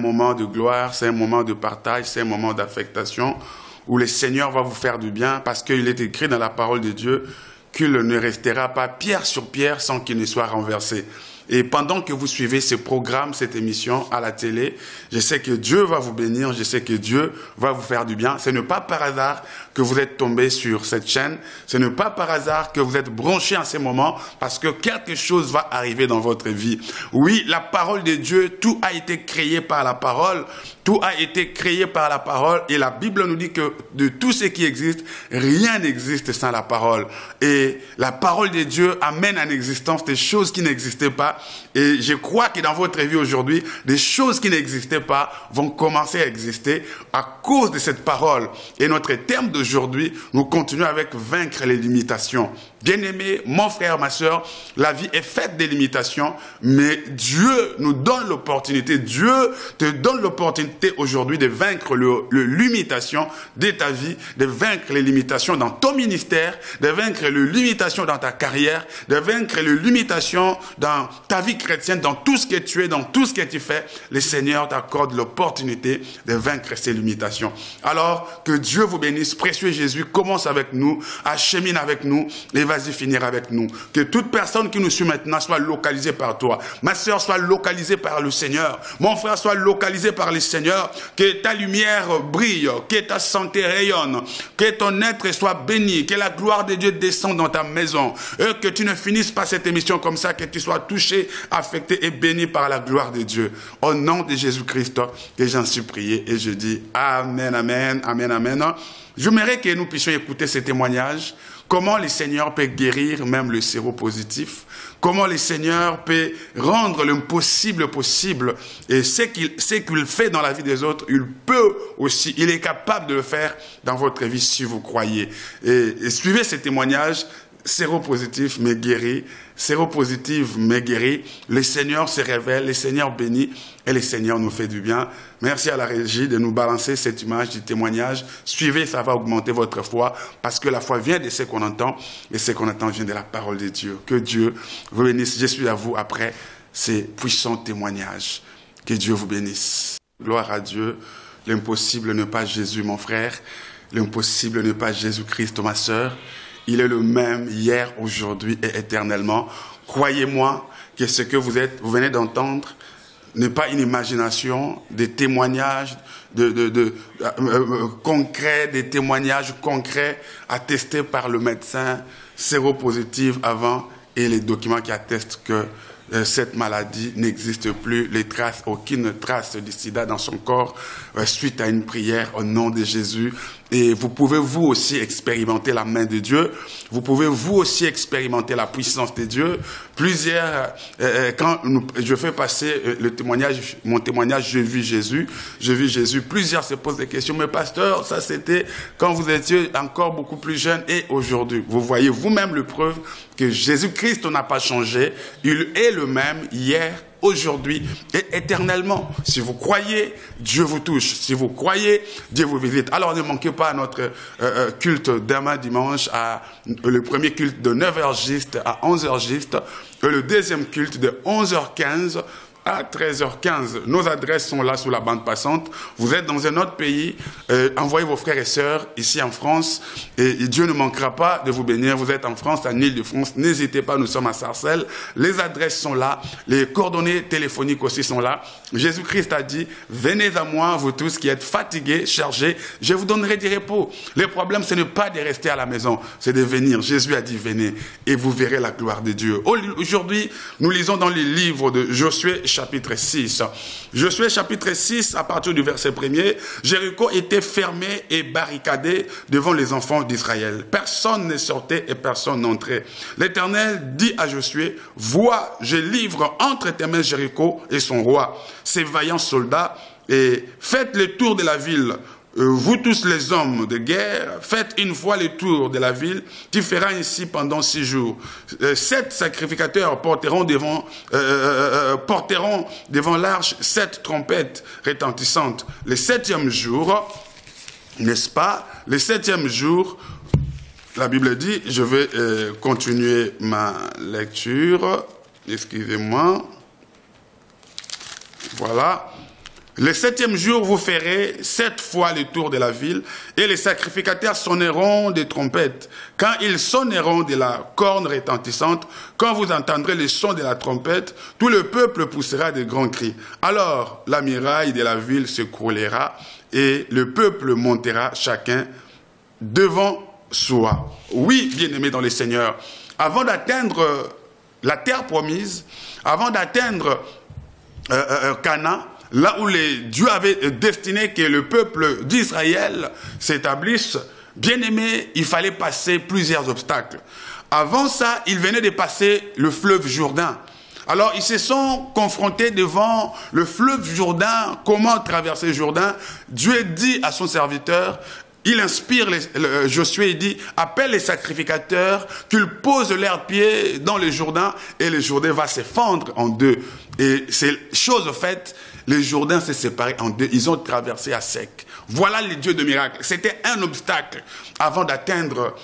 moment de gloire, c'est un moment de partage, c'est un moment d'affectation où le Seigneur va vous faire du bien parce qu'il est écrit dans la parole de Dieu qu'il ne restera pas pierre sur pierre sans qu'il ne soit renversé. Et pendant que vous suivez ce programme, cette émission à la télé, je sais que Dieu va vous bénir, je sais que Dieu va vous faire du bien. Ce n'est pas par hasard que vous êtes tombé sur cette chaîne. Ce n'est pas par hasard que vous êtes branchés en ce moment parce que quelque chose va arriver dans votre vie. Oui, la parole de Dieu, tout a été créé par la parole. Tout a été créé par la parole et la Bible nous dit que de tout ce qui existe, rien n'existe sans la parole. Et la parole de Dieu amène en existence des choses qui n'existaient pas. Et je crois que dans votre vie aujourd'hui, des choses qui n'existaient pas vont commencer à exister à cause de cette parole. Et notre thème d'aujourd'hui, nous continuons avec vaincre les limitations. Bien-aimé, mon frère, ma soeur, la vie est faite de limitations, mais Dieu nous donne l'opportunité, Dieu te donne l'opportunité aujourd'hui de vaincre les limitations de ta vie, de vaincre les limitations dans ton ministère, de vaincre les limitations dans ta carrière, de vaincre les limitations dans ta vie chrétienne, dans tout ce que tu es, dans tout ce que tu fais. Le Seigneur t'accorde l'opportunité de vaincre ces limitations. Alors, que Dieu vous bénisse. Précieux Jésus, commence avec nous, achemine avec nous et vas-y finir avec nous. Que toute personne qui nous suit maintenant soit localisée par toi. Ma soeur soit localisée par le Seigneur. Mon frère soit localisé par le Seigneur. Que ta lumière brille, que ta santé rayonne, que ton être soit béni, que la gloire de Dieu descende dans ta maison. Et que tu ne finisses pas cette émission comme ça, que tu sois touché, affecté et béni par la gloire de Dieu. Au nom de Jésus-Christ, que j'en suis prié et je dis Amen, Amen, Amen, Amen. J'aimerais que nous puissions écouter ces témoignages. Comment le Seigneur peut guérir même le séropositif. Comment le Seigneur peut rendre l'impossible possible. Et ce qu'il fait dans la vie des autres, il peut aussi, il est capable de le faire dans votre vie si vous croyez. Et suivez ces témoignages. Séropositif mais guéri, séropositif mais guéri, le Seigneur se révèle, le Seigneur bénit et le Seigneur nous fait du bien. Merci à la régie de nous balancer cette image du témoignage. Suivez, ça va augmenter votre foi parce que la foi vient de ce qu'on entend et ce qu'on entend vient de la parole de Dieu. Que Dieu vous bénisse. Je suis à vous après ces puissants témoignages. Que Dieu vous bénisse. Gloire à Dieu. L'impossible n'est pas Jésus, mon frère. L'impossible n'est pas Jésus-Christ, ma sœur. Il est le même hier, aujourd'hui et éternellement. Croyez-moi que ce que vous venez d'entendre n'est pas une imagination, des témoignages concrets, des témoignages concrets attestés par le médecin séropositif avant et les documents qui attestent que cette maladie n'existe plus, aucune trace du sida dans son corps suite à une prière au nom de Jésus. Et vous pouvez vous aussi expérimenter la main de Dieu. Vous pouvez vous aussi expérimenter la puissance de Dieu. Plusieurs, quand je fais passer mon témoignage, je vis Jésus. Plusieurs se posent des questions. Mais pasteur, ça c'était quand vous étiez encore beaucoup plus jeune et aujourd'hui. Vous voyez vous-même le preuve que Jésus-Christ n'a pas changé. Il est le même hier, aujourd'hui et éternellement. Si vous croyez, Dieu vous touche. Si vous croyez, Dieu vous visite. Alors ne manquez pas notre culte demain dimanche, le premier culte de 9h juste à 11h juste, et le deuxième culte de 11h15 à 13h15. Nos adresses sont là sous la bande passante. Vous êtes dans un autre pays, envoyez vos frères et sœurs ici en France et Dieu ne manquera pas de vous bénir. Vous êtes en France, en Île-de-France, n'hésitez pas, nous sommes à Sarcelles. Les adresses sont là, les coordonnées téléphoniques aussi sont là. Jésus-Christ a dit, venez à moi, vous tous qui êtes fatigués, chargés, je vous donnerai du repos. Le problème, ce n'est pas de rester à la maison, c'est de venir. Jésus a dit, venez et vous verrez la gloire de Dieu. Aujourd'hui, nous lisons dans les livres de Josué, chapitre 6. Josué chapitre 6, à partir du verset 1er, Jéricho était fermé et barricadé devant les enfants d'Israël. Personne ne sortait et personne n'entrait. L'Éternel dit à Josué, vois, je livre entre tes mains Jéricho et son roi, ses vaillants soldats, et faites le tour de la ville. Vous tous les hommes de guerre, faites une fois le tour de la ville, tu feras ainsi pendant 6 jours. 7 sacrificateurs porteront devant l'arche 7 trompettes retentissantes. Le 7e jour, n'est-ce pas? Le 7e jour, la Bible dit, je vais continuer ma lecture, excusez-moi, voilà. Le 7e jour, vous ferez 7 fois le tour de la ville, et les sacrificateurs sonneront des trompettes. Quand ils sonneront de la corne retentissante, quand vous entendrez le son de la trompette, tout le peuple poussera de grands cris. Alors la muraille de la ville se croulera, et le peuple montera chacun devant soi. Oui, bien-aimés dans le Seigneur, avant d'atteindre la terre promise, avant d'atteindre Canaan, là où Dieu avait destiné que le peuple d'Israël s'établisse, bien aimé, il fallait passer plusieurs obstacles. Avant ça, ils venaient de passer le fleuve Jourdain. Alors, ils se sont confrontés devant le fleuve Jourdain. Comment traverser le Jourdain? Dieu dit à son serviteur, il inspire Josué, il dit, appelle les sacrificateurs, qu'ils posent leurs pieds dans le Jourdain, et le Jourdain va se fendre en deux. Et c'est chose faite, le Jourdain s'est séparé en deux, ils ont traversé à sec. Voilà les dieux de miracles. C'était un obstacle avant d'atteindre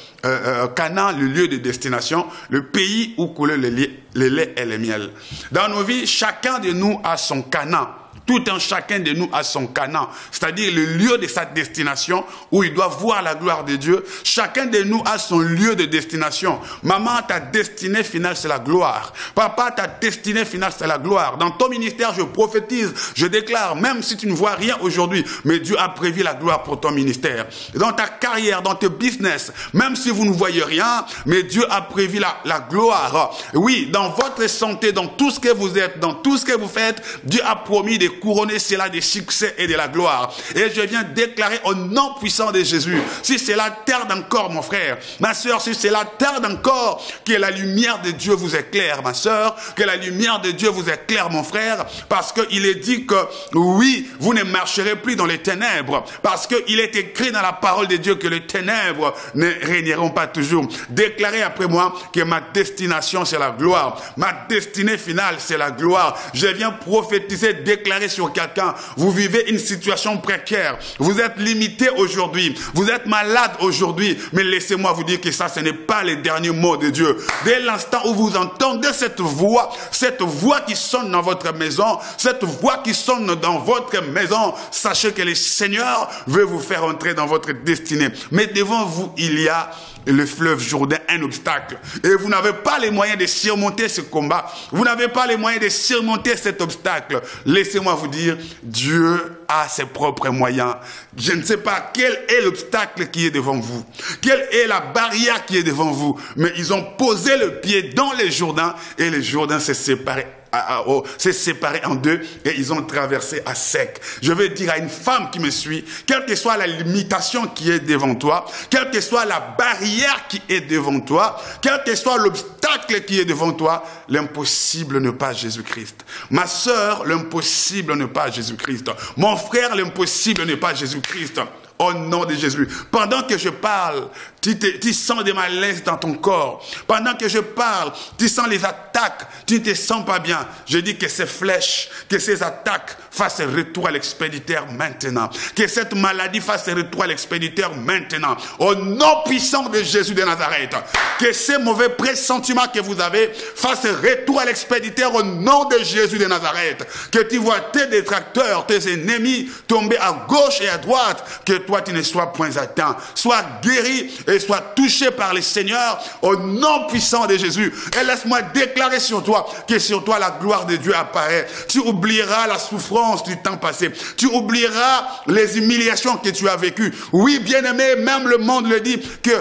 Canaan, le lieu de destination, le pays où coulait le lait et le miel. Dans nos vies, chacun de nous a son Canaan. Tout un chacun de nous a son Canaan, c'est-à-dire le lieu de sa destination où il doit voir la gloire de Dieu. Chacun de nous a son lieu de destination. Maman, ta destinée finale, c'est la gloire. Papa, ta destinée finale, c'est la gloire. Dans ton ministère, je prophétise, je déclare, même si tu ne vois rien aujourd'hui, mais Dieu a prévu la gloire pour ton ministère. Dans ta carrière, dans tes business, même si vous ne voyez rien, mais Dieu a prévu la gloire. Oui, dans votre santé, dans tout ce que vous êtes, dans tout ce que vous faites, Dieu a promis de couronner cela de succès et de la gloire. Et je viens déclarer au nom puissant de Jésus, si c'est la terre d'encore, mon frère, ma soeur, si c'est la terre d'encore, que la lumière de Dieu vous éclaire, ma soeur, que la lumière de Dieu vous éclaire, mon frère, parce qu'il est dit que, oui, vous ne marcherez plus dans les ténèbres, parce qu'il est écrit dans la parole de Dieu que les ténèbres ne régneront pas toujours. Déclarez après moi que ma destination, c'est la gloire. Ma destinée finale, c'est la gloire. Je viens prophétiser, déclarer sur quelqu'un, vous vivez une situation précaire, vous êtes limité aujourd'hui, vous êtes malade aujourd'hui, mais laissez-moi vous dire que ça, ce n'est pas les derniers mots de Dieu. Dès l'instant où vous entendez cette voix qui sonne dans votre maison, cette voix qui sonne dans votre maison, sachez que le Seigneur veut vous faire entrer dans votre destinée. Mais devant vous, il y a le fleuve Jourdain, un obstacle. Et vous n'avez pas les moyens de surmonter ce combat. Vous n'avez pas les moyens de surmonter cet obstacle. Laissez-moi vous dire, Dieu a ses propres moyens. Je ne sais pas quel est l'obstacle qui est devant vous. Quelle est la barrière qui est devant vous. Mais ils ont posé le pied dans le Jourdain et le Jourdain s'est séparé. s'est séparé en deux et ils ont traversé à sec. Je veux dire à une femme qui me suit, quelle que soit la limitation qui est devant toi, quelle que soit la barrière qui est devant toi, quel que soit l'obstacle qui est devant toi, l'impossible n'est pas Jésus-Christ. Ma sœur, l'impossible n'est pas Jésus-Christ. Mon frère, l'impossible n'est pas Jésus-Christ. Au nom de Jésus. Pendant que je parle, tu sens des malaises dans ton corps. Pendant que je parle, tu sens les attaques. Tu ne te sens pas bien. Je dis que ces flèches, que ces attaques fassent retour à l'expéditeur maintenant. Que cette maladie fasse retour à l'expéditeur maintenant. Au nom puissant de Jésus de Nazareth. Que ces mauvais pressentiments que vous avez fassent retour à l'expéditeur au nom de Jésus de Nazareth. Que tu vois tes détracteurs, tes ennemis tomber à gauche et à droite. Que toi tu ne sois point atteint. Sois guéri et sois touché par le Seigneur au nom puissant de Jésus. Et laisse-moi déclarer sur toi que sur toi la gloire de Dieu apparaît. Tu oublieras la souffrance du temps passé. Tu oublieras les humiliations que tu as vécues. Oui, bien-aimé, même le monde le dit que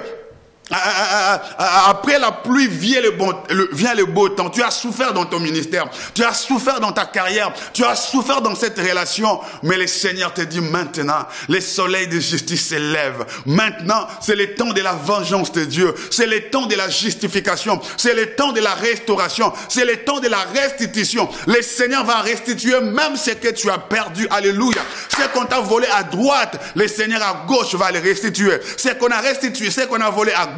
après la pluie vient le beau temps. Tu as souffert dans ton ministère, tu as souffert dans ta carrière, tu as souffert dans cette relation, mais le Seigneur te dit maintenant, le soleil de justice s'élève. Maintenant, c'est le temps de la vengeance de Dieu, c'est le temps de la justification, c'est le temps de la restauration, c'est le temps de la restitution. Le Seigneur va restituer même ce que tu as perdu. Alléluia. Ce qu'on t'a volé à droite, le Seigneur à gauche va le restituer. Ce qu'on a restitué, ce qu'on a volé à gauche,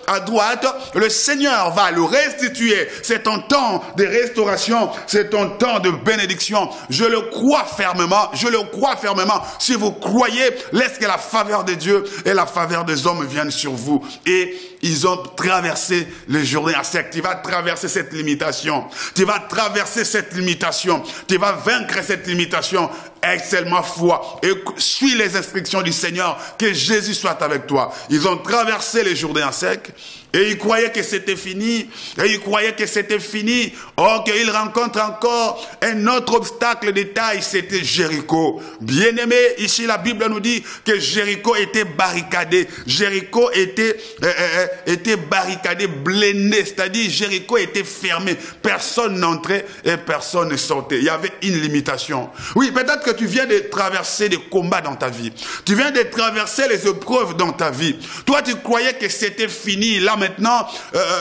à droite, le Seigneur va le restituer. C'est ton temps de restauration, c'est ton temps de bénédiction. Je le crois fermement, je le crois fermement. Si vous croyez, laisse que la faveur de Dieu et la faveur des hommes viennent sur vous. Et ils ont traversé le Jourdain à sec. Tu vas traverser cette limitation. Tu vas traverser cette limitation. Tu vas vaincre cette limitation. Aie seulement foi et suis les instructions du Seigneur. Que Jésus soit avec toi. Ils ont traversé le Jourdain à sec. Et ils croyaient que c'était fini. Et ils croyaient que c'était fini. Or qu'ils rencontrent encore un autre obstacle de taille, c'était Jéricho. Bien-aimé, ici la Bible nous dit que Jéricho était barricadé. Jéricho était barricadé, blindé. C'est-à-dire Jéricho était fermé. Personne n'entrait et personne ne sortait. Il y avait une limitation. Oui, peut-être que tu viens de traverser des combats dans ta vie. Tu viens de traverser les épreuves dans ta vie. Toi, tu croyais que c'était fini. Là, maintenant,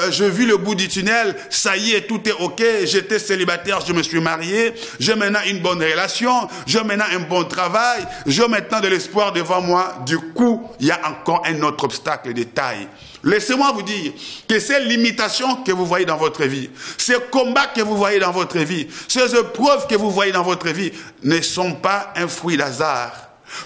j'ai vu le bout du tunnel, ça y est, tout est ok, j'étais célibataire, je me suis marié, j'ai maintenant une bonne relation, j'ai maintenant un bon travail, j'ai maintenant de l'espoir devant moi. Du coup, il y a encore un autre obstacle de taille. Laissez-moi vous dire que ces limitations que vous voyez dans votre vie, ces combats que vous voyez dans votre vie, ces épreuves que vous voyez dans votre vie ne sont pas un fruit d'hasard.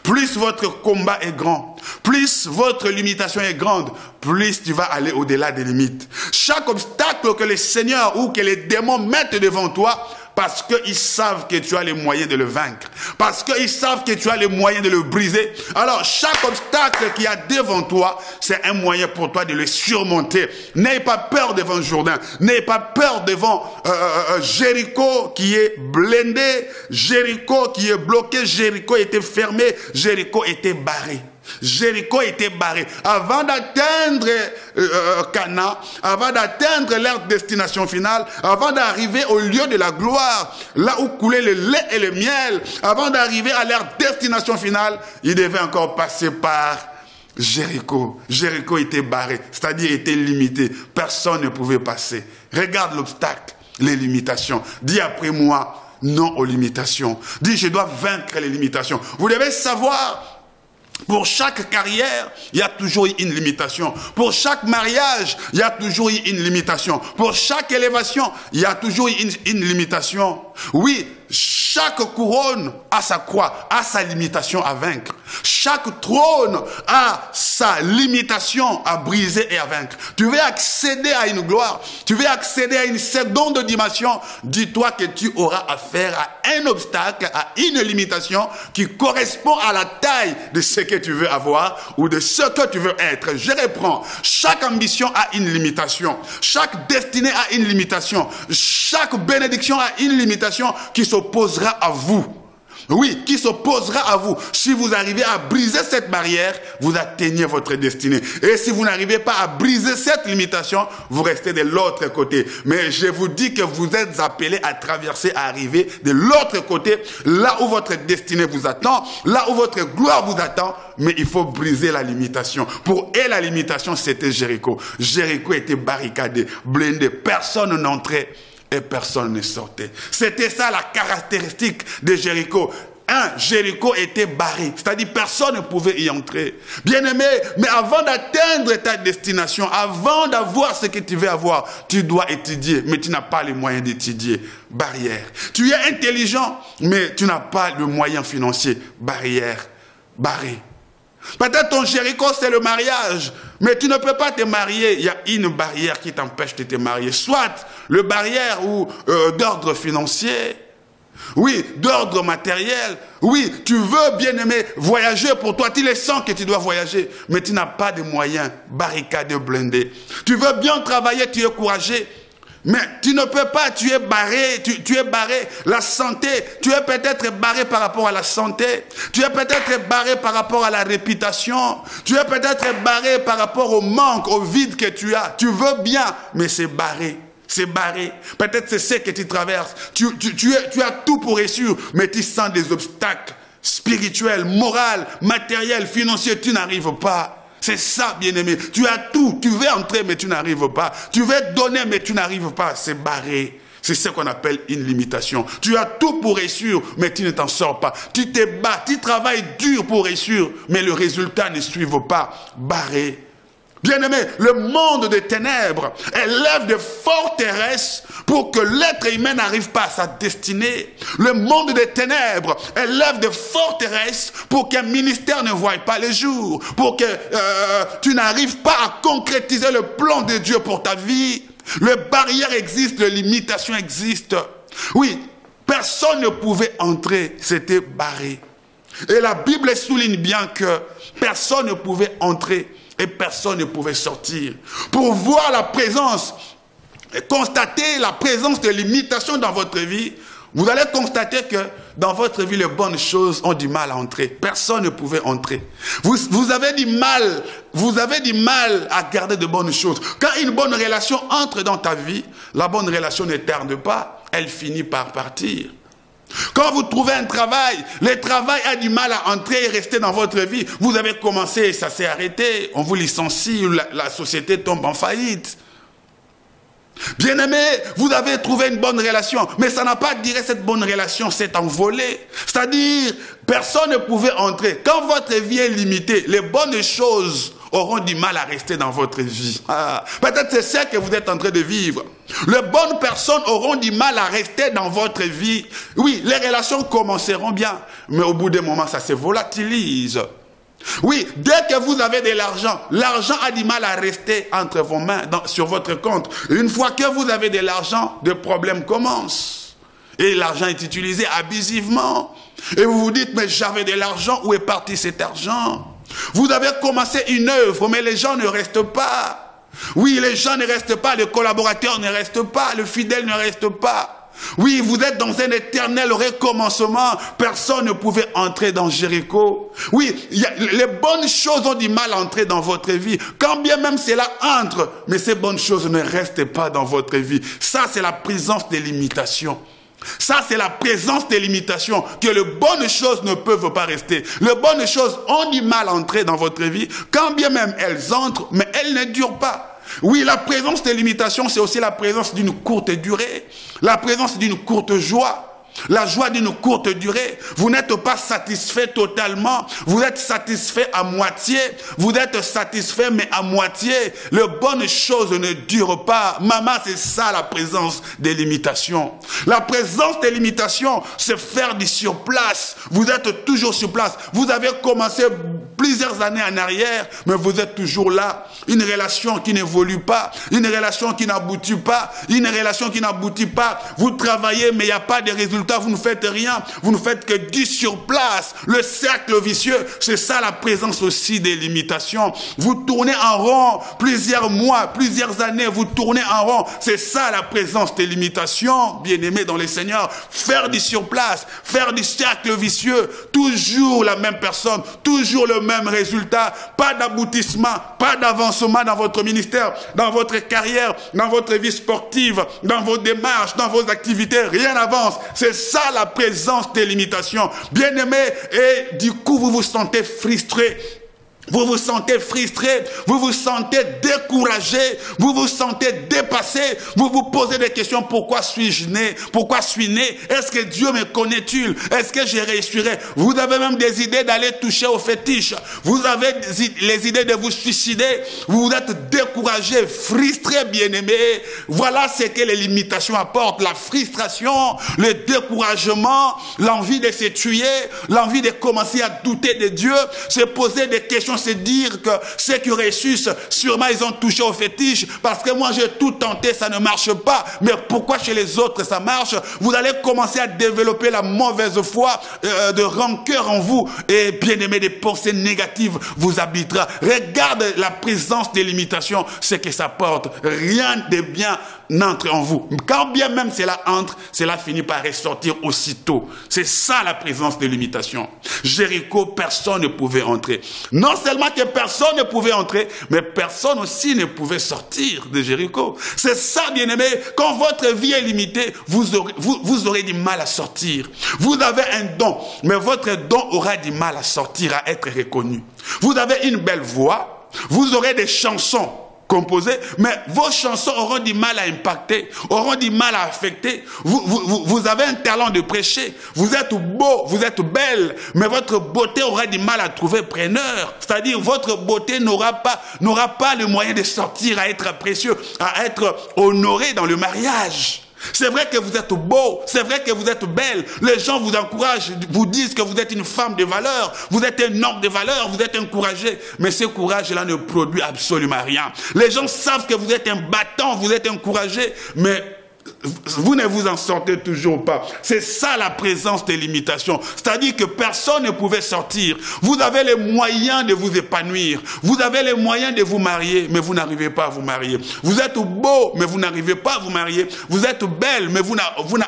Plus votre combat est grand, plus votre limitation est grande, plus tu vas aller au-delà des limites. Chaque obstacle que le Seigneur ou que les démons mettent devant toi, parce qu'ils savent que tu as les moyens de le vaincre, parce qu'ils savent que tu as les moyens de le briser. Alors chaque obstacle qu'il y a devant toi, c'est un moyen pour toi de le surmonter. N'ayez pas peur devant Jourdain, n'ayez pas peur devant Jéricho qui est blindé, Jéricho qui est bloqué, Jéricho était fermé, Jéricho était barré. Jéricho était barré. Avant d'atteindre Cana, avant d'atteindre leur destination finale, avant d'arriver au lieu de la gloire, là où coulait le lait et le miel, avant d'arriver à leur destination finale, ils devaient encore passer par Jéricho. Jéricho était barré, c'est-à-dire était limité. Personne ne pouvait passer. Regarde l'obstacle, les limitations. Dis après moi, non aux limitations. Dis, je dois vaincre les limitations. Vous devez savoir, pour chaque carrière, il y a toujours une limitation. Pour chaque mariage, il y a toujours une limitation. Pour chaque élévation, il y a toujours une limitation. Oui, chaque couronne a sa croix, a sa limitation à vaincre. Chaque trône a sa limitation à briser et à vaincre. Tu veux accéder à une gloire, tu veux accéder à une seconde dimension, dis-toi que tu auras affaire à un obstacle, à une limitation qui correspond à la taille de ce que tu veux avoir ou de ce que tu veux être. Je reprends. Chaque ambition a une limitation. Chaque destinée a une limitation. Chaque bénédiction a une limitation qui s'opposera à vous. Oui, qui s'opposera à vous. Si vous arrivez à briser cette barrière, vous atteignez votre destinée. Et si vous n'arrivez pas à briser cette limitation, vous restez de l'autre côté. Mais je vous dis que vous êtes appelés à traverser, à arriver de l'autre côté, là où votre destinée vous attend, là où votre gloire vous attend. Mais il faut briser la limitation. Pour eux, la limitation, c'était Jéricho. Jéricho était barricadé, blindé. Personne n'entrait et personne ne sortait. C'était ça la caractéristique de Jéricho. Jéricho était barré, c'est-à-dire personne ne pouvait y entrer. Bien-aimé, mais avant d'atteindre ta destination, avant d'avoir ce que tu veux avoir, tu dois étudier, mais tu n'as pas les moyens d'étudier. Barrière. Tu es intelligent, mais tu n'as pas le moyen financier. Barrière. Barré. Peut-être ton Jéricho, c'est le mariage, mais tu ne peux pas te marier. Il y a une barrière qui t'empêche de te marier. Soit le barrière d'ordre financier, oui, d'ordre matériel. Oui, tu veux, bien-aimé, voyager pour toi. Tu le sens que tu dois voyager, mais tu n'as pas de moyens, barricadé, blindé. Tu veux bien travailler, tu es courageux. Mais tu ne peux pas, tu es barré, tu es barré. La santé, tu es peut-être barré par rapport à la santé. Tu es peut-être barré par rapport à la réputation. Tu es peut-être barré par rapport au manque, au vide que tu as. Tu veux bien, mais c'est barré. C'est barré. Peut-être c'est ce que tu traverses. Tu as tout pour réussir, mais tu sens des obstacles spirituels, moraux, matériels, financiers. Tu n'arrives pas. C'est ça, bien-aimé. Tu as tout. Tu veux entrer, mais tu n'arrives pas. Tu veux donner, mais tu n'arrives pas. C'est barré. C'est ce qu'on appelle une limitation. Tu as tout pour réussir, mais tu ne t'en sors pas. Tu te bats, tu travailles dur pour réussir, mais le résultat ne suit pas. Barré. Bien-aimé, le monde des ténèbres élève des forteresses pour que l'être humain n'arrive pas à sa destinée. Le monde des ténèbres élève des forteresses pour qu'un ministère ne voie pas le jour, pour que tu n'arrives pas à concrétiser le plan de Dieu pour ta vie. Les barrières existent, les limitations existent. Oui, personne ne pouvait entrer, c'était barré. Et la Bible souligne bien que personne ne pouvait entrer et personne ne pouvait sortir. Pour voir la présence, constater la présence de limitations dans votre vie, vous allez constater que dans votre vie, les bonnes choses ont du mal à entrer. Personne ne pouvait entrer. Vous avez du mal à garder de bonnes choses. Quand une bonne relation entre dans ta vie, la bonne relation ne tarde pas, elle finit par partir. Quand vous trouvez un travail, le travail a du mal à entrer et rester dans votre vie. Vous avez commencé et ça s'est arrêté. On vous licencie, la société tombe en faillite. Bien-aimé, vous avez trouvé une bonne relation, mais ça n'a pas duré, cette bonne relation s'est envolée. C'est-à-dire, personne ne pouvait entrer. Quand votre vie est limitée, les bonnes choses auront du mal à rester dans votre vie. Peut-être c'est ça que vous êtes en train de vivre. Les bonnes personnes auront du mal à rester dans votre vie. Oui, les relations commenceront bien, mais au bout d'un moment, ça se volatilise. Oui, dès que vous avez de l'argent, l'argent a du mal à rester entre vos mains, sur votre compte. Une fois que vous avez de l'argent, des problèmes commencent. Et l'argent est utilisé abusivement. Et vous vous dites, mais j'avais de l'argent, où est parti cet argent? Vous avez commencé une œuvre, mais les gens ne restent pas. Oui, les gens ne restent pas, les collaborateurs ne restent pas, le fidèle ne reste pas. Oui, vous êtes dans un éternel recommencement. Personne ne pouvait entrer dans Jéricho. Oui, les bonnes choses ont du mal à entrer dans votre vie. Quand bien même cela entre, mais ces bonnes choses ne restent pas dans votre vie. Ça, c'est la présence des limitations. Ça, c'est la présence des limitations, que les bonnes choses ne peuvent pas rester. Les bonnes choses ont du mal à entrer dans votre vie, quand bien même elles entrent, mais elles ne durent pas. Oui, la présence des limitations, c'est aussi la présence d'une courte durée, la présence d'une courte joie. La joie d'une courte durée. Vous n'êtes pas satisfait totalement. Vous êtes satisfait à moitié. Vous êtes satisfait mais à moitié. Les bonnes choses ne durent pas. Maman, c'est ça la présence des limitations. La présence des limitations, c'est faire du surplace. Vous êtes toujours sur place. Vous avez commencé plusieurs années en arrière, mais vous êtes toujours là. Une relation qui n'évolue pas. Une relation qui n'aboutit pas. Une relation qui n'aboutit pas. Vous travaillez, mais il n'y a pas de résultats. Vous ne faites rien, vous ne faites que du sur place. Le cercle vicieux, c'est ça la présence aussi des limitations. Vous tournez en rond plusieurs mois, plusieurs années, vous tournez en rond. C'est ça la présence des limitations, bien-aimés dans le Seigneur. Faire du sur place, faire du cercle vicieux, toujours la même personne, toujours le même résultat, pas d'aboutissement, pas d'avancement dans votre ministère, dans votre carrière, dans votre vie sportive, dans vos démarches, dans vos activités, rien n'avance. C'est ça la présence des limitations. Bien-aimés, et du coup vous vous sentez frustré. Vous vous sentez frustré, vous vous sentez découragé, vous vous sentez dépassé, vous vous posez des questions, pourquoi suis-je né? Pourquoi suis né? Est-ce que Dieu me connaît-il? Est-ce que je réussirai? Vous avez même des idées d'aller toucher aux fétiches, vous avez les idées de vous suicider, vous êtes découragé, frustré, bien-aimé. Voilà ce que les limitations apportent, la frustration, le découragement, l'envie de se tuer, l'envie de commencer à douter de Dieu, se poser des questions, se dire que ceux qui réussissent, sûrement ils ont touché au fétiche, parce que moi j'ai tout tenté, ça ne marche pas, mais pourquoi chez les autres ça marche? Vous allez commencer à développer la mauvaise foi, de rancœur en vous, et bien aimé, des pensées négatives vous habitera. Regarde la présence des limitations, ce que ça porte. Rien de bien n'entre en vous. Quand bien même cela entre, cela finit par ressortir aussitôt. C'est ça la présence des limitations. Jéricho, personne ne pouvait entrer. Non seulement que personne ne pouvait entrer, mais personne aussi ne pouvait sortir de Jéricho. C'est ça, bien-aimé. Quand votre vie est limitée, vous aurez du mal à sortir. Vous avez un don, mais votre don aura du mal à sortir, à être reconnu. Vous avez une belle voix, vous aurez des chansons composer, mais vos chansons auront du mal à impacter, auront du mal à affecter. Vous avez un talent de prêcher, vous êtes beau, vous êtes belle, mais votre beauté aura du mal à trouver preneur. C'est-à-dire, votre beauté n'aura pas le moyen de sortir, à être précieux, à être honoré dans le mariage. C'est vrai que vous êtes beau, c'est vrai que vous êtes belle. Les gens vous encouragent, vous disent que vous êtes une femme de valeur, vous êtes un homme de valeur, vous êtes encouragé. Mais ce courage-là ne produit absolument rien. Les gens savent que vous êtes un battant, vous êtes encouragé, mais vous ne vous en sortez toujours pas. C'est ça la présence des limitations. C'est-à-dire que personne ne pouvait sortir. Vous avez les moyens de vous épanouir. Vous avez les moyens de vous marier, mais vous n'arrivez pas à vous marier. Vous êtes beau, mais vous n'arrivez pas à vous marier. Vous êtes belle, mais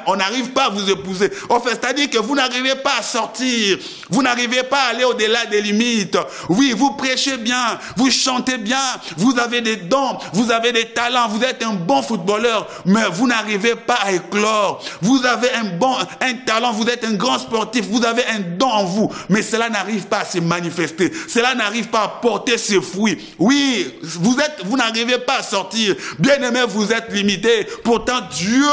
on n'arrive pas à vous épouser. En fait, c'est-à-dire que vous n'arrivez pas à sortir. Vous n'arrivez pas à aller au-delà des limites. Oui, vous prêchez bien, vous chantez bien, vous avez des dons, vous avez des talents, vous êtes un bon footballeur, mais vous n'arrivez pas à éclore. Vous avez un talent, vous êtes un grand sportif, vous avez un don en vous, mais cela n'arrive pas à se manifester, cela n'arrive pas à porter ses fruits. Oui, vous n'arrivez pas à sortir. Bien-aimé, vous êtes limité. Pourtant, Dieu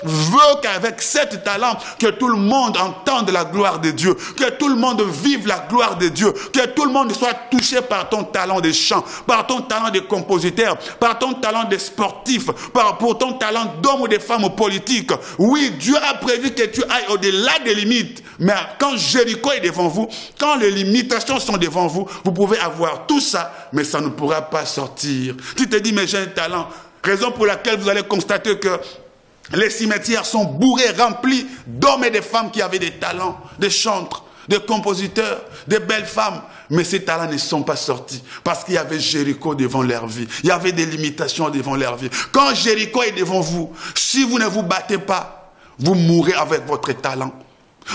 veut qu'avec cet talent, que tout le monde entende la gloire de Dieu, que tout le monde vive la gloire de Dieu, que tout le monde soit touché par ton talent de chant, par ton talent de compositeur, par ton talent de sportif, pour ton talent d'homme ou de femme politique. Oui, Dieu a prévu que tu ailles au-delà des limites. Mais quand Jéricho est devant vous, quand les limitations sont devant vous, vous pouvez avoir tout ça, mais ça ne pourra pas sortir. Tu te dis, mais j'ai un talent. Raison pour laquelle vous allez constater que les cimetières sont bourrés, remplis d'hommes et de femmes qui avaient des talents, des chantres, des compositeurs, des belles femmes. Mais ces talents ne sont pas sortis parce qu'il y avait Jéricho devant leur vie. Il y avait des limitations devant leur vie. Quand Jéricho est devant vous, si vous ne vous battez pas, vous mourrez avec votre talent.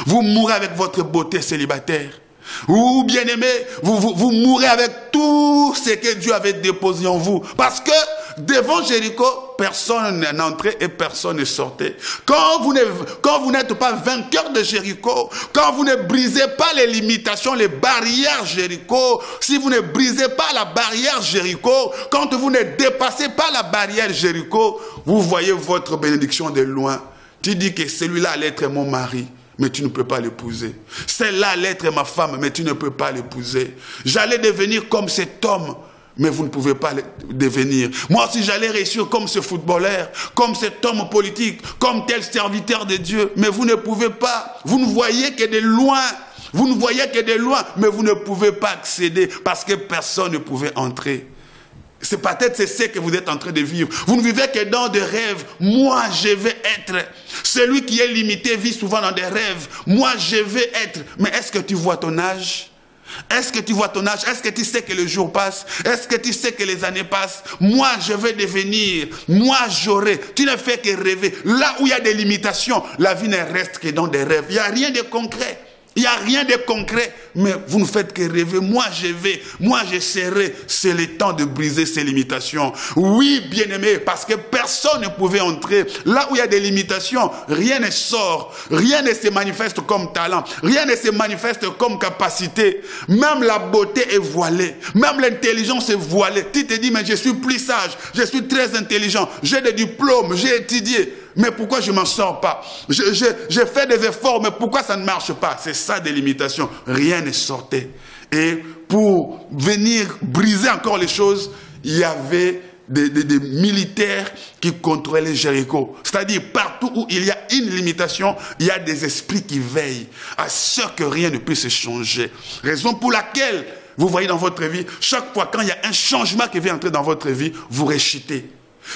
Vous mourrez avec votre beauté célibataire. Ou bien aimé, vous mourrez avec tout ce que Dieu avait déposé en vous. Parce que devant Jéricho, personne n'entrait et personne ne sortait. Quand vous n'êtes pas vainqueur de Jéricho, quand vous ne brisez pas les limitations, les barrières Jéricho, si vous ne brisez pas la barrière Jéricho, quand vous ne dépassez pas la barrière Jéricho, vous voyez votre bénédiction de loin. Tu dis que celui-là allait être mon mari, mais tu ne peux pas l'épouser. Celle-là allait être ma femme, mais tu ne peux pas l'épouser. J'allais devenir comme cet homme, mais vous ne pouvez pas le devenir. Moi aussi, j'allais réussir comme ce footballeur, comme cet homme politique, comme tel serviteur de Dieu, mais vous ne pouvez pas. Vous ne voyez que de loin. Vous ne voyez que de loin, mais vous ne pouvez pas accéder parce que personne ne pouvait entrer. C'est peut-être ce que vous êtes en train de vivre. Vous ne vivez que dans des rêves. Moi, je vais être. Celui qui est limité vit souvent dans des rêves. Moi, je vais être. Mais est-ce que tu vois ton âge? Est-ce que tu vois ton âge? Est-ce que tu sais que le jour passe? Est-ce que tu sais que les années passent? Moi, je vais devenir. Moi, j'aurai. Tu ne fais que rêver. Là où il y a des limitations, la vie ne reste que dans des rêves. Il n'y a rien de concret. Il n'y a rien de concret, mais vous ne faites que rêver. Moi, je vais, moi, je serai. C'est le temps de briser ces limitations. Oui, bien-aimé, parce que personne ne pouvait entrer. Là où il y a des limitations, rien ne sort. Rien ne se manifeste comme talent. Rien ne se manifeste comme capacité. Même la beauté est voilée. Même l'intelligence est voilée. Tu te dis, mais je suis plus sage. Je suis très intelligent. J'ai des diplômes. J'ai étudié. Mais pourquoi je ne m'en sors pas? J'ai fait des efforts, mais pourquoi ça ne marche pas? C'est ça des limitations. Rien ne sortait. Et pour venir briser encore les choses, il y avait des militaires qui contrôlaient Jéricho. C'est-à-dire, partout où il y a une limitation, il y a des esprits qui veillent à ce que rien ne puisse changer. Raison pour laquelle, vous voyez dans votre vie, chaque fois quand il y a un changement qui vient entrer dans votre vie, vous réchitez.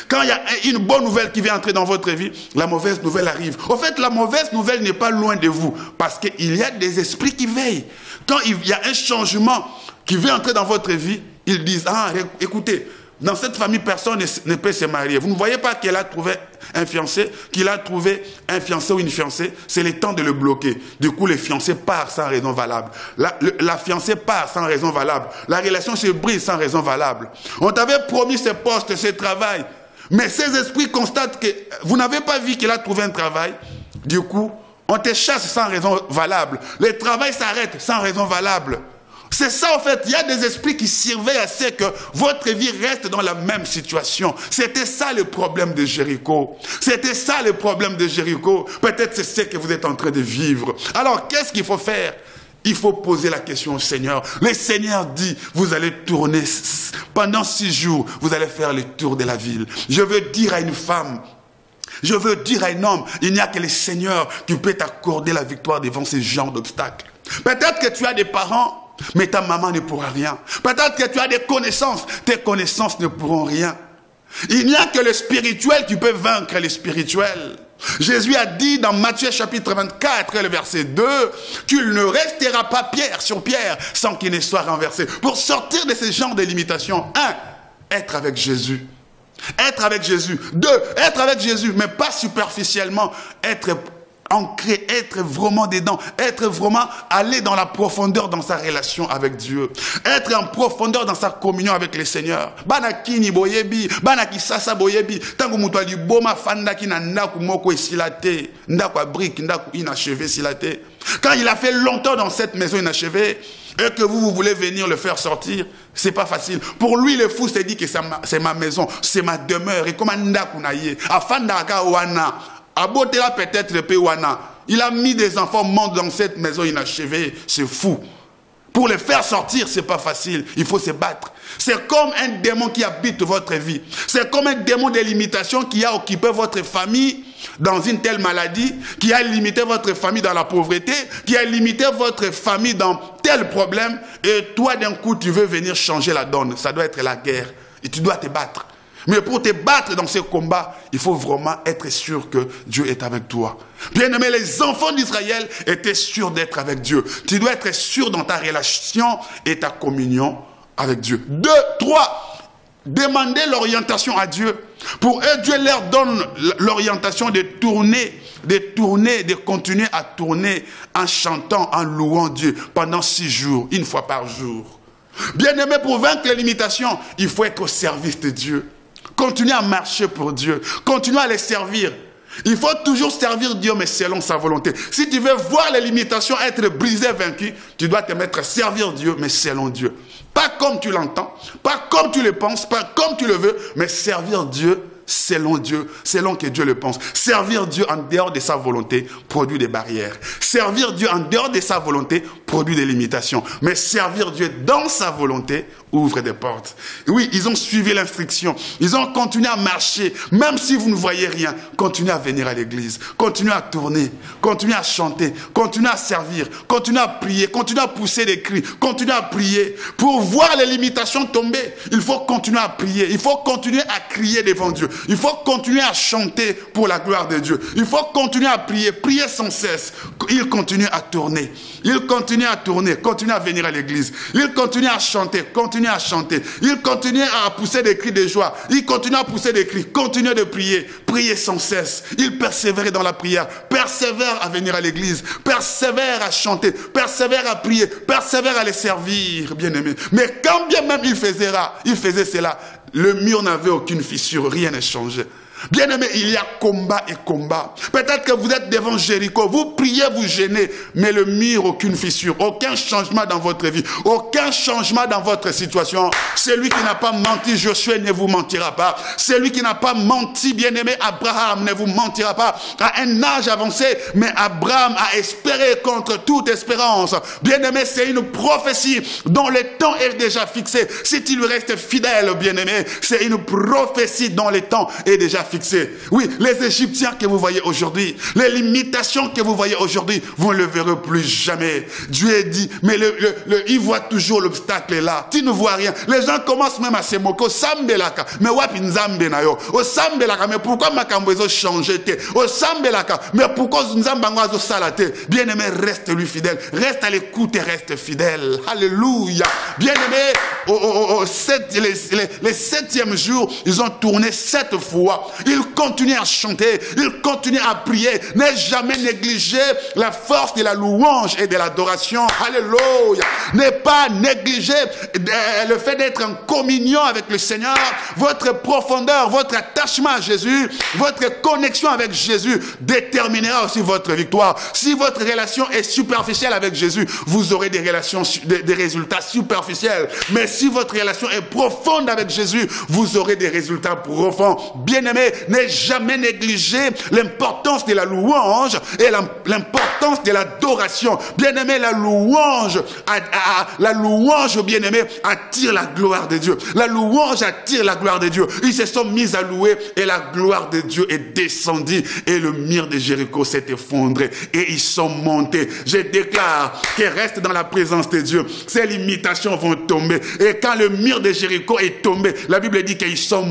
Quand il y a une bonne nouvelle qui vient entrer dans votre vie, la mauvaise nouvelle arrive. En fait, la mauvaise nouvelle n'est pas loin de vous, parce qu'il y a des esprits qui veillent. Quand il y a un changement qui vient entrer dans votre vie, ils disent, ah, écoutez, dans cette famille, personne ne peut se marier. Vous ne voyez pas qu'elle a trouvé un fiancé, qu'il a trouvé un fiancé ou une fiancée, c'est le temps de le bloquer. Du coup, le fiancé part sans raison valable. La fiancée part sans raison valable. La relation se brise sans raison valable. On t'avait promis ce poste, ce travail. Mais ces esprits constatent que vous n'avez pas vu qu'il a trouvé un travail. Du coup, on te chasse sans raison valable. Le travail s'arrête sans raison valable. C'est ça en fait, il y a des esprits qui surveillent à ce que votre vie reste dans la même situation. C'était ça le problème de Jéricho. C'était ça le problème de Jéricho. Peut-être c'est ce que vous êtes en train de vivre. Alors qu'est-ce qu'il faut faire? Il faut poser la question au Seigneur. Le Seigneur dit, vous allez tourner pendant 6 jours, vous allez faire le tour de la ville. Je veux dire à une femme, je veux dire à un homme, il n'y a que le Seigneur qui peut t'accorder la victoire devant ce genre d'obstacles. Peut-être que tu as des parents, mais ta maman ne pourra rien. Peut-être que tu as des connaissances, tes connaissances ne pourront rien. Il n'y a que le spirituel qui peut vaincre le spirituel. Jésus a dit dans Matthieu chapitre 24, le verset 2, qu'il ne restera pas pierre sur pierre sans qu'il ne soit renversé. Pour sortir de ce genre de limitations, 1, être avec Jésus. Être avec Jésus. 2, être avec Jésus, mais pas superficiellement, être ancré, être vraiment dedans, être vraiment aller dans la profondeur dans sa relation avec Dieu, être en profondeur dans sa communion avec le Seigneur. Banakini boyebi, banaki sasa boyebi, tango mutu aliboma fandaki na ndaku moko esilate, ndaku abrique, ndaku inachevé silate. Quand il a fait longtemps dans cette maison inachevée, et que vous voulez venir le faire sortir, c'est pas facile. Pour lui, le fou s'est dit que c'est ma maison, c'est ma demeure, et comme un ndaku naye, afandaka wana, Abotela peut-être le Péwana. Il a mis des enfants morts dans cette maison inachevée. C'est fou. Pour les faire sortir, c'est pas facile. Il faut se battre. C'est comme un démon qui habite votre vie. C'est comme un démon de limitation qui a occupé votre famille dans une telle maladie, qui a limité votre famille dans la pauvreté, qui a limité votre famille dans tel problème. Et toi, d'un coup, tu veux venir changer la donne. Ça doit être la guerre. Et tu dois te battre. Mais pour te battre dans ce combat, il faut vraiment être sûr que Dieu est avec toi. Bien aimé, les enfants d'Israël étaient sûrs d'être avec Dieu. Tu dois être sûr dans ta relation et ta communion avec Dieu. 2, 3, demandez l'orientation à Dieu. Pour eux, Dieu leur donne l'orientation de continuer à tourner en chantant, en louant Dieu pendant 6 jours, une fois par jour. Bien aimé, pour vaincre les limitations, il faut être au service de Dieu. Continuez à marcher pour Dieu. Continuez à les servir. Il faut toujours servir Dieu, mais selon sa volonté. Si tu veux voir les limitations être brisées, vaincues, tu dois te mettre à servir Dieu, mais selon Dieu. Pas comme tu l'entends, pas comme tu le penses, pas comme tu le veux, mais servir Dieu selon Dieu, selon que Dieu le pense. Servir Dieu en dehors de sa volonté produit des barrières. Servir Dieu en dehors de sa volonté produit des limitations. Mais servir Dieu dans sa volonté ouvre des portes. Oui, ils ont suivi l'instruction. Ils ont continué à marcher. Même si vous ne voyez rien, continuez à venir à l'église. Continuez à tourner. Continuez à chanter. Continuez à servir. Continuez à prier. Continuez à pousser des cris. Continuez à prier. Pour voir les limitations tomber, il faut continuer à prier. Il faut continuer à crier devant Dieu. Il faut continuer à chanter pour la gloire de Dieu. Il faut continuer à prier. Prier sans cesse. Il continue à tourner. Il continue à tourner. Continue à venir à l'église. Il continue à chanter. Continue à chanter. Il continue à pousser des cris de joie. Il continue à pousser des cris. Continue de prier. Prier sans cesse. Il persévère dans la prière. Persévère à venir à l'église. Persévère à chanter. Persévère à prier. Persévère à les servir, bien-aimés. Mais quand bien même il faisait cela, le mur n'avait aucune fissure. Rien n'a changé. Bien aimé, il y a combat et combat. Peut-être que vous êtes devant Jéricho, vous priez, vous gênez, mais le mur, aucune fissure, aucun changement dans votre vie, aucun changement dans votre situation. Celui qui n'a pas menti, Josué ne vous mentira pas. Celui qui n'a pas menti, bien-aimé, Abraham ne vous mentira pas. À un âge avancé, mais Abraham a espéré contre toute espérance. Bien-aimé, c'est une prophétie dont le temps est déjà fixé. Si tu lui restes fidèle, bien-aimé, c'est une prophétie dont le temps est déjà fixé. Oui, les Égyptiens que vous voyez aujourd'hui, les limitations que vous voyez aujourd'hui, vous ne le verrez plus jamais. Dieu a dit, mais il voit toujours l'obstacle là. Tu ne vois rien. Les gens commencent même à se moquer. Au sambelaka, mais wapi nzambe na yo. Au sambelaka, mais pourquoi makambo ezo changer te? Au sambelaka, mais pourquoi nzambango azo salate? Bien aimé, reste lui fidèle. Reste à l'écoute et reste fidèle. Alléluia. Bien aimé, les 7e jour, ils ont tourné 7 fois. il continue à chanter, il continue à prier. N'aie jamais négligé la force de la louange et de l'adoration. Alléluia. N'aie pas négligé le fait d'être en communion avec le Seigneur, votre profondeur, votre attachement à Jésus, votre connexion avec Jésus déterminera aussi votre victoire. Si votre relation est superficielle avec Jésus, vous aurez des résultats superficiels. Mais si votre relation est profonde avec Jésus, vous aurez des résultats profonds. Bien-aimés, n'ayez jamais négligé l'importance de la louange et l'importance de l'adoration. Bien-aimés, la louange, bien-aimés, attire la gloire de Dieu. La louange attire la gloire de Dieu. Ils se sont mis à louer et la gloire de Dieu est descendue et le mur de Jéricho s'est effondré et ils sont montés. Je déclare qu'ils restent dans la présence de Dieu. Ces limitations vont tomber. Et quand le mur de Jéricho est tombé, la Bible dit qu'ils ont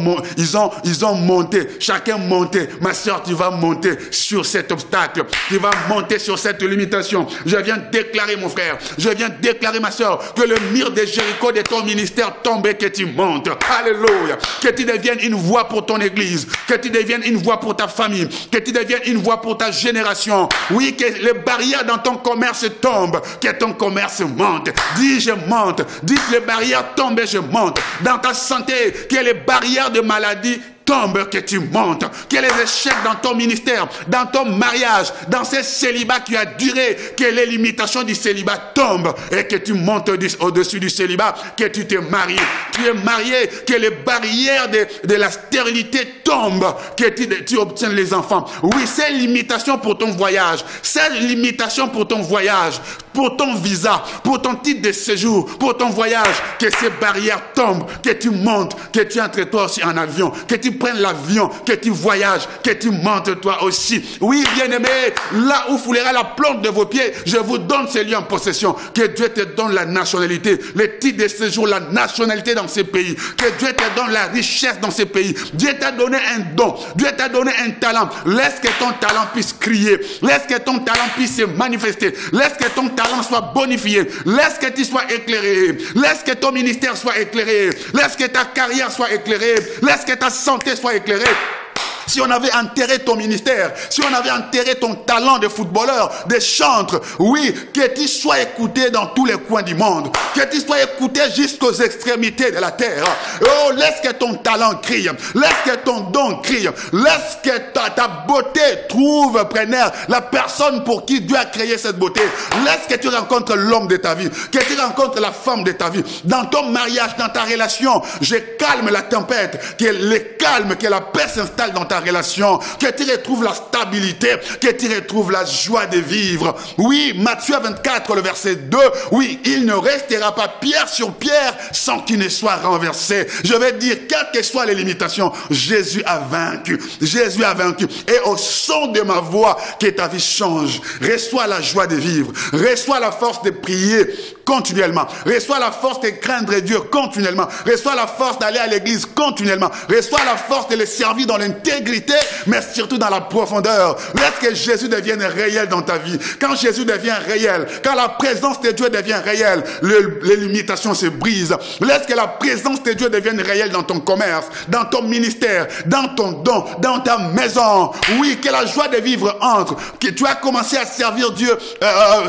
monté. Chacun monté. Ma soeur, tu vas monter sur cet obstacle. Tu vas monter sur cette limitation. Je viens déclarer, mon frère, je viens déclarer, ma soeur, que le mur de Jéricho de ton ministère tombe et que tu montes. Alléluia. Que tu deviennes une voix pour ton église. Que tu deviennes une voix pour ta famille. Que tu deviennes une voix pour ta génération. Oui, que les barrières dans ton commerce tombent. Que ton commerce monte. Dis, je monte. Dis que les barrières tombent et je monte. Dans ta santé, que les barrières de maladie tombe, que tu montes, que les échecs dans ton ministère, dans ton mariage, dans ces célibats qui a duré, que les limitations du célibat tombent et que tu montes au-dessus du célibat, que tu te maries, tu es marié, que les barrières de la stérilité tombent, que tu obtiennes les enfants. Oui, ces limitations pour ton voyage, ces limitations pour ton voyage, pour ton visa, pour ton titre de séjour, pour ton voyage, que ces barrières tombent, que tu montes, que tu entres toi aussi en avion, que tu prennes l'avion, que tu voyages, que tu montes toi aussi. Oui, bien-aimé, là où foulera la plante de vos pieds, je vous donne ces lieux en possession. Que Dieu te donne la nationalité, le titre de séjour, la nationalité dans ces pays. Que Dieu te donne la richesse dans ces pays. Dieu t'a donné un don, Dieu t'a donné un talent. Laisse que ton talent puisse crier, laisse que ton talent puisse se manifester, laisse que ton talent soit bonifié, laisse que tu sois éclairé, laisse que ton ministère soit éclairé, laisse que ta carrière soit éclairée, laisse que ta santé soit éclairée. Si on avait enterré ton ministère, si on avait enterré ton talent de footballeur, de chantre, oui, que tu sois écouté dans tous les coins du monde, que tu sois écouté jusqu'aux extrémités de la terre. Oh, laisse que ton talent crie, laisse que ton don crie, laisse que ta beauté trouve preneur, la personne pour qui Dieu a créé cette beauté. Laisse que tu rencontres l'homme de ta vie, que tu rencontres la femme de ta vie. Dans ton mariage, dans ta relation, je calme la tempête, que le calme, que la paix s'installe dans ta relation, que tu retrouves la stabilité, que tu retrouves la joie de vivre. Oui, Matthieu 24, le verset 2, oui, il ne restera pas pierre sur pierre sans qu'il ne soit renversé. Je vais dire, quelles que soient les limitations, Jésus a vaincu. Jésus a vaincu. Et au son de ma voix, que ta vie change. Reçois la joie de vivre. Reçois la force de prier continuellement. Reçois la force de craindre Dieu continuellement. Reçois la force d'aller à l'église continuellement. Reçois la force de le servir dans l'intégrité, mais surtout dans la profondeur. Laisse que Jésus devienne réel dans ta vie. Quand Jésus devient réel, quand la présence de Dieu devient réelle, les limitations se brisent. Laisse que la présence de Dieu devienne réelle dans ton commerce, dans ton ministère, dans ton don, dans ta maison. Oui, que la joie de vivre entre. Que tu as commencé à servir Dieu,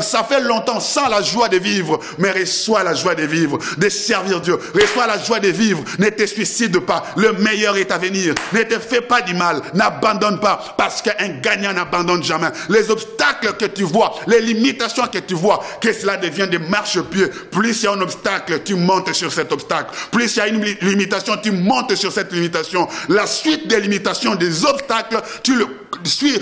ça fait longtemps sans la joie de vivre. Mais reçois la joie de vivre, de servir Dieu. Reçois la joie de vivre. Ne te suicide pas. Le meilleur est à venir. Ne te fais pas du mal. N'abandonne pas. Parce qu'un gagnant n'abandonne jamais. Les obstacles que tu vois, les limitations que tu vois, que cela devient des marchepieds. Plus il y a un obstacle, tu montes sur cet obstacle. Plus il y a une limitation, tu montes sur cette limitation. La suite des limitations, des obstacles, tu le suis,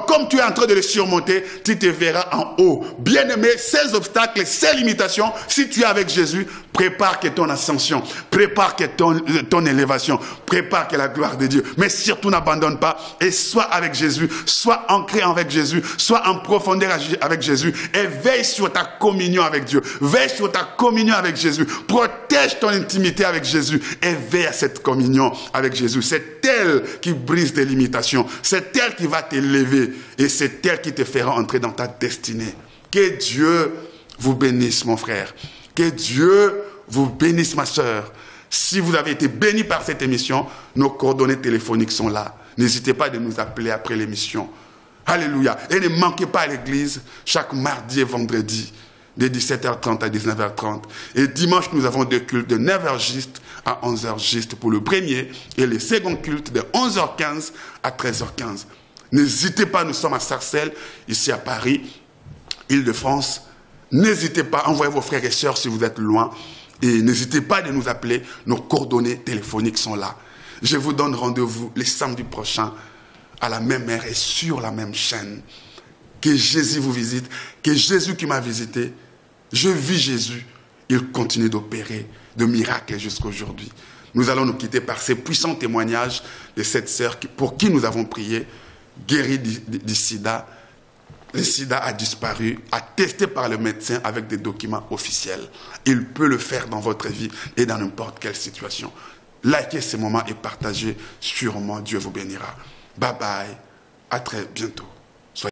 comme tu es en train de les surmonter, tu te verras en haut. Bien-aimé, ces obstacles, ces limitations, si tu es avec Jésus, prépare que ton ascension, prépare que ton élévation, prépare que la gloire de Dieu. Mais surtout n'abandonne pas et sois avec Jésus, sois ancré avec Jésus, sois en profondeur avec Jésus et veille sur ta communion avec Dieu. Veille sur ta communion avec Jésus. Protège ton intimité avec Jésus et veille à cette communion avec Jésus. C'est elle qui brise tes limitations. C'est elle qui va t'élever et c'est elle qui te fera entrer dans ta destinée. Que Dieu vous bénisse, mon frère. Que Dieu vous bénisse, ma sœur. Si vous avez été béni par cette émission, nos coordonnées téléphoniques sont là. N'hésitez pas de nous appeler après l'émission. Alléluia. Et ne manquez pas à l'église chaque mardi et vendredi de 17h30 à 19h30. Et dimanche, nous avons deux cultes de 9h juste à 11h juste pour le premier et le second culte de 11h15 à 13h15. N'hésitez pas, nous sommes à Sarcelles, ici à Paris, Île-de-France. N'hésitez pas, envoyez vos frères et sœurs si vous êtes loin. Et n'hésitez pas de nous appeler, nos coordonnées téléphoniques sont là. Je vous donne rendez-vous le samedi prochain à la même heure et sur la même chaîne. Que Jésus vous visite, que Jésus qui m'a visité, je vis Jésus, il continue d'opérer de miracles jusqu'à aujourd'hui. Nous allons nous quitter par ces puissants témoignages de cette sœur pour qui nous avons prié, guérie du sida. Le sida a disparu, attesté par le médecin avec des documents officiels. Il peut le faire dans votre vie et dans n'importe quelle situation. Likez ce moment et partagez, sûrement Dieu vous bénira. Bye bye, à très bientôt.